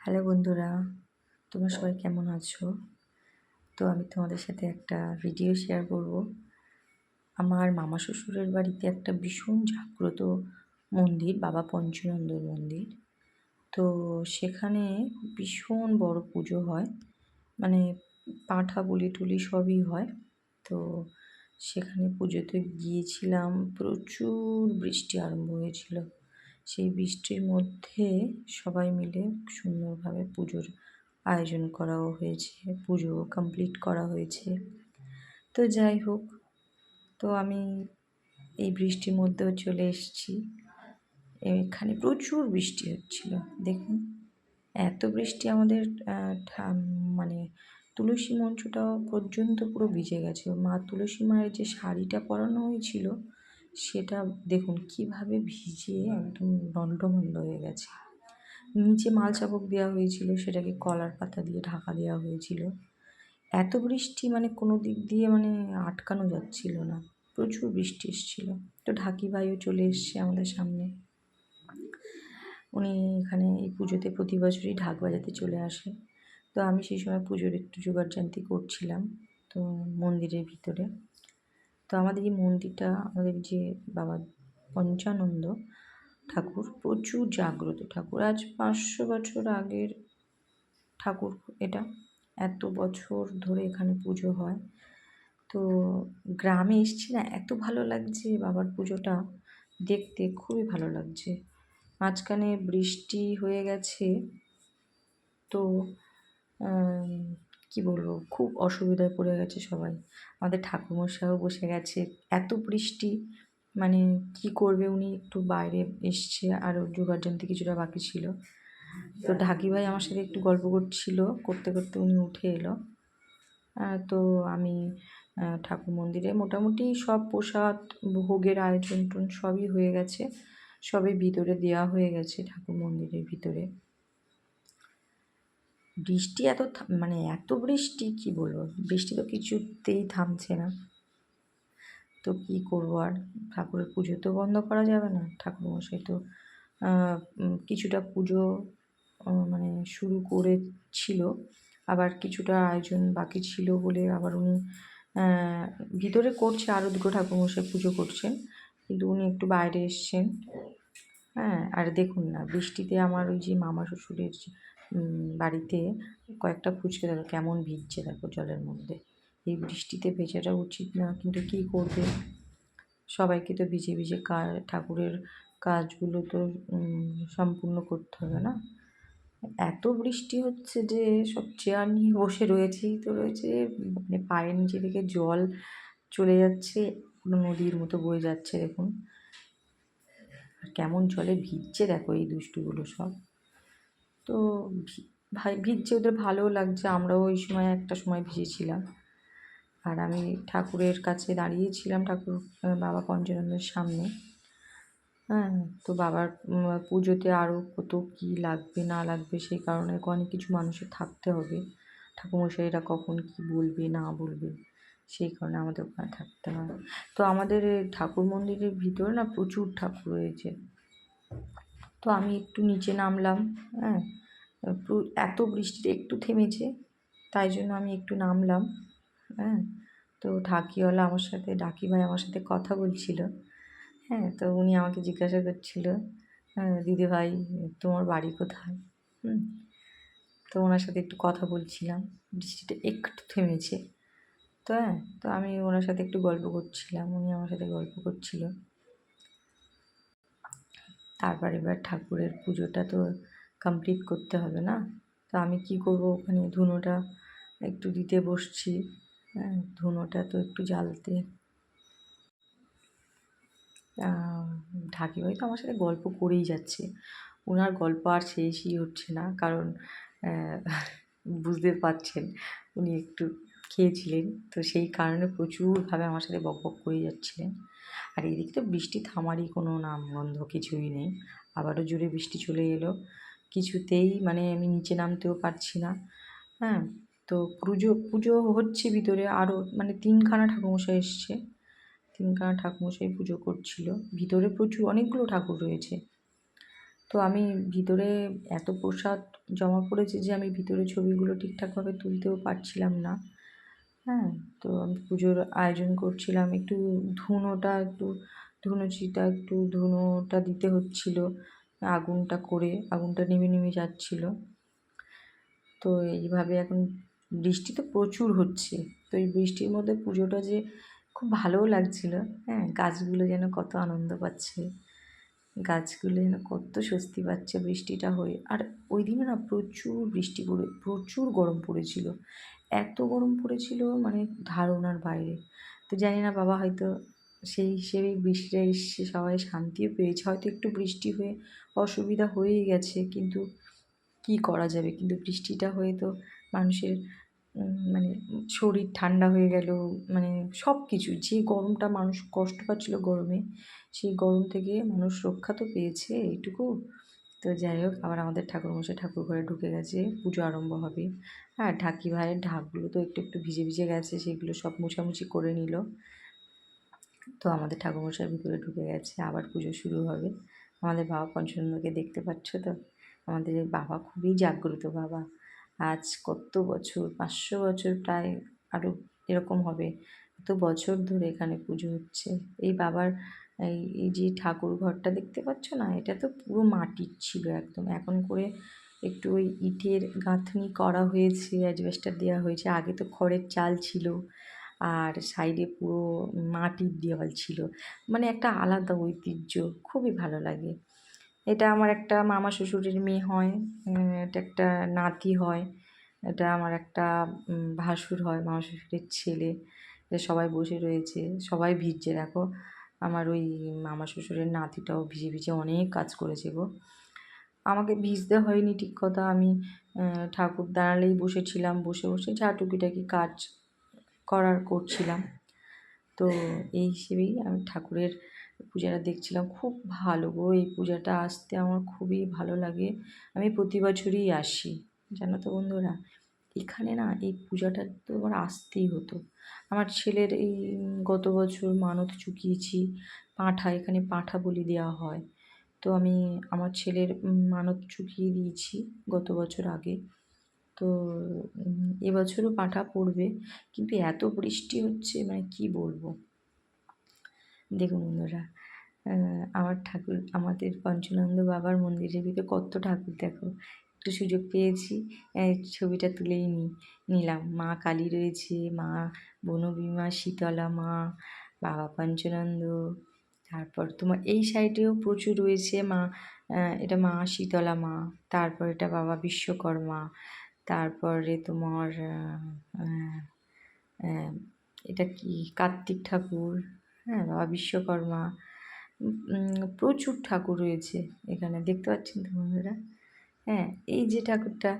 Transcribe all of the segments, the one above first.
Hello বন্ধুরা, তোমরা সবাই কেমন আছো? তো আমি তোমাদের সাথে একটা ভিডিও শেয়ার করব। আমার মামা শ্বশুরের বাড়িতে একটা ভীষণ জাগ্রত মন্দির, বাবা পঞ্চানন্দর মন্দির। তো সেখানে ভীষণ বড় পুজো হয়, মানে পাঁঠা বলি টুলি সবই হয়। তো সেখানে পুজোতে গিয়েছিলাম, প্রচুর বৃষ্টি আরম্ভ হয়েছিল। সেই বৃষ্টির মধ্যে সবাই মিলে সুন্দরভাবে পুজোর আয়োজন করাও হয়েছে, পুজো কমপ্লিট করা হয়েছে। তো যাই হোক, তো আমি এই বৃষ্টির মধ্যেও চলে এসেছি। এখানে প্রচুর বৃষ্টি হচ্ছিল, দেখুন এত বৃষ্টি আমাদের মানে তুলসী মঞ্চটা পর্যন্ত পুরো ভিজে গেছে। মা তুলসী মায়ের যে শাড়িটা পরানো হয়েছিল সেটা দেখুন কিভাবে ভিজে একদম লন্ডভন্ড হয়ে গেছে। নিচে মাল চাপক দেওয়া হয়েছিল, সেটাকে কলার পাতা দিয়ে ঢাকা দেওয়া হয়েছিল। এত বৃষ্টি মানে কোনো দিক দিয়ে মানে আটকানো যাচ্ছিল না, প্রচুর বৃষ্টি এসেছিল। তো ঢাকি ভাইও চলে এসছে আমাদের সামনে। উনি এখানে এই পুজোতে প্রতি বছরই ঢাক বাজাতে চলে আসে। তো আমি সেই সময় পুজোর একটু জোগাড়জান্তি করছিলাম তো মন্দিরের ভিতরে। তো আমাদের এই মন্দিরটা, আমাদের যে বাবা পঞ্চানন্দ ঠাকুর, প্রচুর জাগ্রত ঠাকুর। আজ 500 বছর আগের ঠাকুর এটা। এত বছর ধরে এখানে পুজো হয়। তো গ্রামে এসছি না, এত ভালো লাগছে বাবার পুজোটা দেখতে, খুবই ভালো লাগছে। মাঝখানে বৃষ্টি হয়ে গেছে, তো কি বলবো, খুব অসুবিধায় পড়ে গেছে সবাই। আমাদের ঠাকুরমশাইও বসে গেছে, এত বৃষ্টি মানে কি করবে, উনি একটু বাইরে এসছে, আরও জোগাড়যন্ত্র কিছুটা বাকি ছিল। তো ঢাকি ভাই আমার সাথে একটু গল্প করছিল, করতে করতে উনি উঠে এলো। তো আমি ঠাকুর মন্দিরে মোটামুটি সব প্রসাদ ভোগের আয়োজন সবই হয়ে গেছে, সবই ভিতরে দেওয়া হয়ে গেছে ঠাকুর মন্দিরের ভিতরে। বৃষ্টি মানে এত বৃষ্টি কি বলবো, বৃষ্টি তো কিছুতেই থামছে না। তো কি করবো আর, ঠাকুরের পুজো তো বন্ধ করা যাবে না। ঠাকুরমশাই তো কিছুটা পুজো মানে শুরু করেছিল, আবার কিছুটা আয়োজন বাকি ছিল বলে আবার উনি ভিতরে করছে, আরও দুটো ঠাকুরমশাই পুজো করছেন, কিন্তু উনি একটু বাইরে এসছেন। হ্যাঁ, আর দেখুন না, বৃষ্টিতে আমার ওই যে মামা শ্বশুরের বাড়িতে কয়েকটা ফুচকা দেখো কেমন ভিজছে, দেখো জলের মধ্যে। এই বৃষ্টিতে ভেজাটা উচিত না, কিন্তু কী করবে, সবাইকে তো ভিজে ভিজে ঠাকুরের কাজগুলো তো সম্পূর্ণ করতে হবে না। এত বৃষ্টি হচ্ছে যে সব চেয়ার নিয়ে বসে রয়েছেই তো রয়েছে, মানে পায়ের নিচে থেকে জল চলে যাচ্ছে, পুরো নদীর মতো বয়ে যাচ্ছে দেখুন। আর কেমন জলে ভিজছে দেখো এই দুষ্টুগুলো সব। তো ভাই ভিজছে, ওদের ভালোও লাগছে, আমরাও ওই সময় একটা সময় ভিজেছিলাম। আর আমি ঠাকুরের কাছে দাঁড়িয়েছিলাম, ঠাকুর বাবা পঞ্চানন্দের সামনে। হ্যাঁ, তো বাবার পুজোতে আরও কত কী লাগবে না লাগবে, সেই কারণে অনেক কিছু মানুষের থাকতে হবে। ঠাকুরমশাইরা কখন কী বলবে না বলবে, সেই কারণে আমাদের ওখানে থাকতে হয়। তো আমাদের ঠাকুর মন্দিরের ভিতরে না প্রচুর ঠাকুর রয়েছে। তো আমি একটু নিচে নামলাম। হ্যাঁ, এত বৃষ্টিতে একটু থেমেছে, তাই জন্য আমি একটু নামলাম। হ্যাঁ, তো ঢাকিওয়ালা আমার সাথে, ঢাকি ভাই আমার সাথে কথা বলছিল। হ্যাঁ, তো উনি আমাকে জিজ্ঞাসা করছিল, দিদিভাই তোমার বাড়ি কোথায়? তো ওনার সাথে একটু কথা বলছিলাম, বৃষ্টিটা একটু থেমেছে। তো হ্যাঁ, তো আমি ওনার সাথে একটু গল্প করছিলাম, উনি আমার সাথে গল্প করছিল। তারপর এবার ঠাকুরের পুজোটা তো কমপ্লিট করতে হবে না। তো আমি কি করব, ওখানে ধুনোটা একটু দিতে বসছি। হ্যাঁ, ধুনোটা তো একটু জ্বালতে। ঢাকিভাই তো আমার সাথে গল্প করেই যাচ্ছে, ওনার গল্প আর শেষই হচ্ছে না, কারণ বুঝতে পারছেন উনি একটু খেয়েছিলেন, তো সেই কারণে প্রচুরভাবে আমার সাথে বকবক করে যাচ্ছিলেন। আর এদিকে তো বৃষ্টি থামারই কোনো নামগন্ধ কিছুই নেই, আবারও জোরে বৃষ্টি চলে এলো, কিছুতেই মানে আমি নিচে নামতেও পারছি না। হ্যাঁ, তো পুজো হচ্ছে ভিতরে, আরও মানে 3খানা ঠাকুরমশাই এসছে, 3খানা ঠাকুরমশাই পুজো করছিল ভিতরে, প্রচুর অনেকগুলো ঠাকুর রয়েছে। তো আমি ভিতরে এত প্রসাদ জমা পড়েছে যে আমি ভিতরে ছবিগুলো ঠিকঠাকভাবে তুলতেও পারছিলাম না। হ্যাঁ, তো আমি পুজোর আয়োজন করছিলাম, একটু ধুনোটা দিতে হচ্ছিল, আগুনটা নিভে নিভে যাচ্ছিল। তো এইভাবে এখন বৃষ্টি তো প্রচুর হচ্ছে, তো এই বৃষ্টির মধ্যে পুজোটা যে খুব ভালোও লাগছিল। হ্যাঁ, গাছগুলো যেন কত আনন্দ পাচ্ছে, গাছগুলো যেন কত স্বস্তি পাচ্ছে বৃষ্টিটা হয়ে। আর ওই দিনে না প্রচুর গরম পড়েছিল, এত গরম পড়েছিল মানে ধারণার বাইরে। তো জানি না, বাবা হয়তো সেই হিসেবেই বৃষ্টিটা এসছে, সবাই শান্তিও পেয়েছে। হয়তো একটু বৃষ্টি হয়ে অসুবিধা হয়েই গেছে, কিন্তু কী করা যাবে, কিন্তু বৃষ্টিটা হয়ে তো মানুষের মানে শরীর ঠান্ডা হয়ে গেল, মানে সব কিছু, যে গরমটা মানুষ কষ্ট পাচ্ছিল গরমে, সেই গরম থেকে মানুষ রক্ষা তো পেয়েছে এইটুকু। তো যাই হোক, আবার আমাদের ঠাকুরমশাই ঠাকুর ঘরে ঢুকে গেছে, পুজো আরম্ভ হবে। হ্যাঁ, ঢাকি ভাইয়ের ঢাকগুলো তো একটু একটু ভিজে ভিজে গেছে, সেগুলো সব মোছামুছি করে নিল। তো আমাদের ঠাকুরমশাই ভিতরে ঢুকে গেছে, আবার পুজো শুরু হবে। আমাদের বাবা পঞ্চানন্দকে দেখতে পাচ্ছ তো, আমাদের এই বাবা খুবই জাগ্রত বাবা। আজ কত বছর, 500 বছর প্রায়, আরও এরকম হবে। এত বছর ধরে এখানে পুজো হচ্ছে। এই বাবার এই যে ঠাকুর ঘরটা দেখতে পাচ্ছ না, এটা তো পুরো মাটির ছিল একদম। এখন করে একটু ওই ইটের গাঁথনি করা হয়েছে, অ্যাজবেস্টার দেওয়া হয়েছে। আগে তো খড়ের চাল ছিল, আর সাইডে পুরো মাটির দেওয়াল ছিল, মানে একটা আলাদা ঐতিহ্য, খুবই ভালো লাগে। এটা আমার একটা মামা শ্বশুরের মেয়ে হয়, এটা একটা নাতি হয়, এটা আমার একটা ভাসুর হয়, মামা শ্বশুরের ছেলে। এরা সবাই বসে রয়েছে, সবাই ভিজছে দেখো। আমার ওই মামা শ্বশুরের নাতিটাও ভিজে ভিজে অনেক কাজ করেছে গো। আমাকে ভিজতে হয়নি ঠিক কথা, আমি ঠাকুর দাঁড়ালেই বসেছিলাম, বসে বসে যা টুকিটাকি কাজ করছিলাম। তো এই হিসেবেই আমি ঠাকুরের পূজাটা দেখছিলাম, খুব ভালো গো। এই পূজাটা আসতে আমার খুবই ভালো লাগে, আমি প্রতি বছরই আসি, জানো তো বন্ধুরা। এখানে না এই পূজাটা তো আমার আসতেই হতো। আমার ছেলের এই গত বছর মানত চুকিয়েছি, এখানে পাঁঠা বলি দেওয়া হয়। তো আমি আমার ছেলের মানত চুকিয়ে দিয়েছি গত বছর আগে। তো এবছরও পাঁঠা পড়বে, কিন্তু এত বৃষ্টি হচ্ছে মানে কি বলবো। দেখুন বন্ধুরা, আমাদের পঞ্চানন্দ বাবার মন্দিরের ভিতরে কত ঠাকুর দেখো। একটু সুযোগ পেয়েছি, ছবিটা তুলেই নিলাম। মা কালী রয়েছে, মা বনবিমা, শীতলা মা, বাবা পঞ্চানন্দ। তারপর তোমার এই সাইডেও প্রচুর রয়েছে মা, এটা মা শীতলা মা, তারপর এটা বাবা বিশ্বকর্মা, তারপরে তোমার এটা কি কার্তিক ঠাকুর, হ্যাঁ বাবা বিশ্বকর্মা। প্রচুর ঠাকুর রয়েছে এখানে, দেখতে পাচ্ছেন তো বন্ধুরা। হ্যাঁ, এই যে ঠাকুরটা,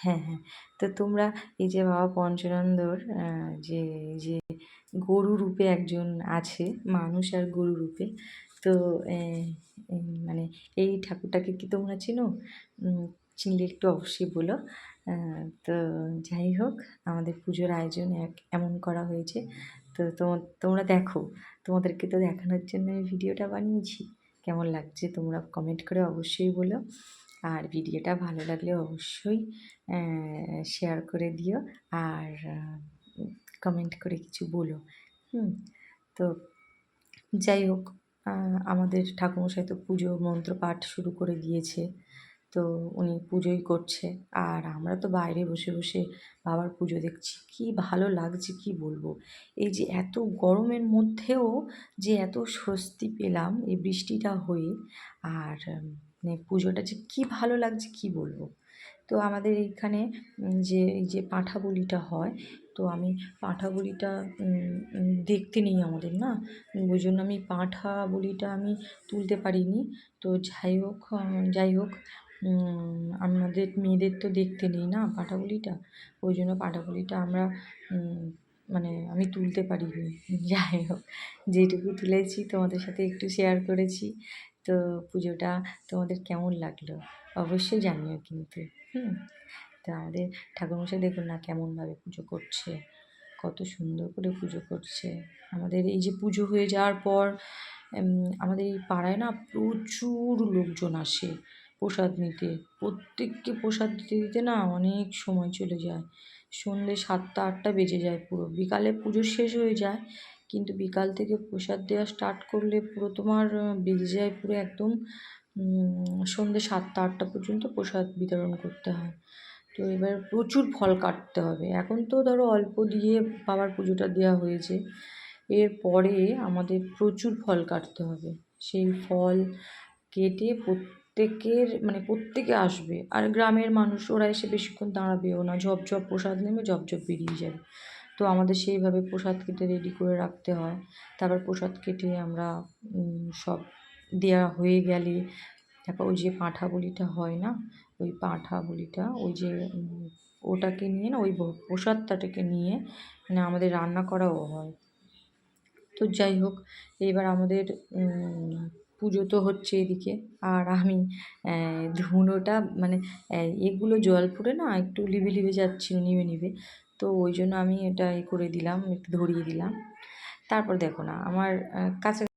হ্যাঁ হ্যাঁ, তো তোমরা এই যে বাবা পঞ্চানন্দর যে যে গরু রূপে একজন আছে, মানুষ আর গরু রূপে, তো মানে এই ঠাকুরটাকে কি তোমরা চেনো? চিনলে একটু অবশ্যই বলো। তো যাই হোক, আমাদের পুজোর আয়োজন এমন করা হয়েছে। তো তোমরা দেখো, তোমাদেরকে তো দেখানোর জন্য আমি ভিডিওটা বানিয়েছি। কেমন লাগছে তোমরা কমেন্ট করে অবশ্যই বলো, আর ভিডিওটা ভালো লাগলে অবশ্যই শেয়ার করে দিও, আর কমেন্ট করে কিছু বলো। তো যাই হোক, আমাদের ঠাকুরমশাই তো পুজো মন্ত্র পাঠ শুরু করে দিয়েছে, তো উনি পুজোই করছে, আর আমরা তো বাইরে বসে বসে বাবার পুজো দেখছি। কি ভালো লাগছে কি বলবো। এই যে এত গরমের মধ্যেও যে এত স্বস্তি পেলাম এই বৃষ্টিটা হয়ে, আর মানে পুজোটা যে কি ভালো লাগছে কি বলবো। তো আমাদের এইখানে এই যে পাঁঠা বলিটা হয়, তো আমি পাঁঠা বলিটা দেখতে নেই আমাদের না, ওই জন্য আমি পাঁঠা বলিটা আমি তুলতে পারিনি। তো যাই হোক, আমাদের মেয়েদের তো দেখতে নেই না পাঁঠা বলিটা, ওই জন্য পাঁঠা বলিটা আমরা মানে আমি তুলতে পারিনি। যাই হোক, যেটুকু তুলেছি তোমাদের সাথে একটু শেয়ার করেছি। তো পুজোটা তোমাদের কেমন লাগলো অবশ্যই জানিও কিন্তু। তো আমাদের ঠাকুরমশাই দেখুন না কেমনভাবে পুজো করছে, কত সুন্দর করে পুজো করছে। আমাদের এই যে পুজো হয়ে যাওয়ার পর আমাদের এই পাড়ায় না প্রচুর লোকজন আসে প্রসাদ নিতে। প্রত্যেককে প্রসাদ দিতে দিতে না অনেক সময় চলে যায়। সন্ধ্যে 7টা 8টা বেজে যায় পুরো। বিকালে পুজো শেষ হয়ে যায়, কিন্তু বিকাল থেকে প্রসাদ দেওয়া স্টার্ট করলে পুরো তোমার বেজে যায় পুরো একদম সন্ধ্যে 7টা 8টা পর্যন্ত প্রসাদ বিতরণ করতে হয়। তো এবার প্রচুর ফল কাটতে হবে। এখন তো ধরো অল্প দিয়ে বাবার পুজোটা দেওয়া হয়েছে, এরপরে আমাদের প্রচুর ফল কাটতে হবে। সেই ফল কেটে প্রত্যেকে আসবে, আর গ্রামের মানুষ ওরা এসে বেশিক্ষণ দাঁড়াবেও না, ঝপঝপ প্রসাদ নেবে, ঝপঝপ বেরিয়ে যাবে। তো আমাদের সেইভাবে প্রসাদ কেটে রেডি করে রাখতে হয়। তারপর প্রসাদ কেটে আমরা সব দেওয়া হয়ে গেলে তারপর ওই যে পাঁঠা বলিটা হয় না, ওই পাঁঠা বলিটা ওই যে ওটাকে নিয়ে না, ওই প্রসাদটাকে নিয়ে মানে আমাদের রান্না করাও হয়। তো যাই হোক, এবার আমাদের পুজো তো হচ্ছে এদিকে, আর আমি ধুনোটা মানে এগুলো জল পড়ে না একটু লিবে লিবে যাচ্ছিলো, নিভে নিভে। তো ওই জন্য আমি এটা করে দিলাম, একটু ধরিয়ে দিলাম। তারপর দেখো না আমার কাছে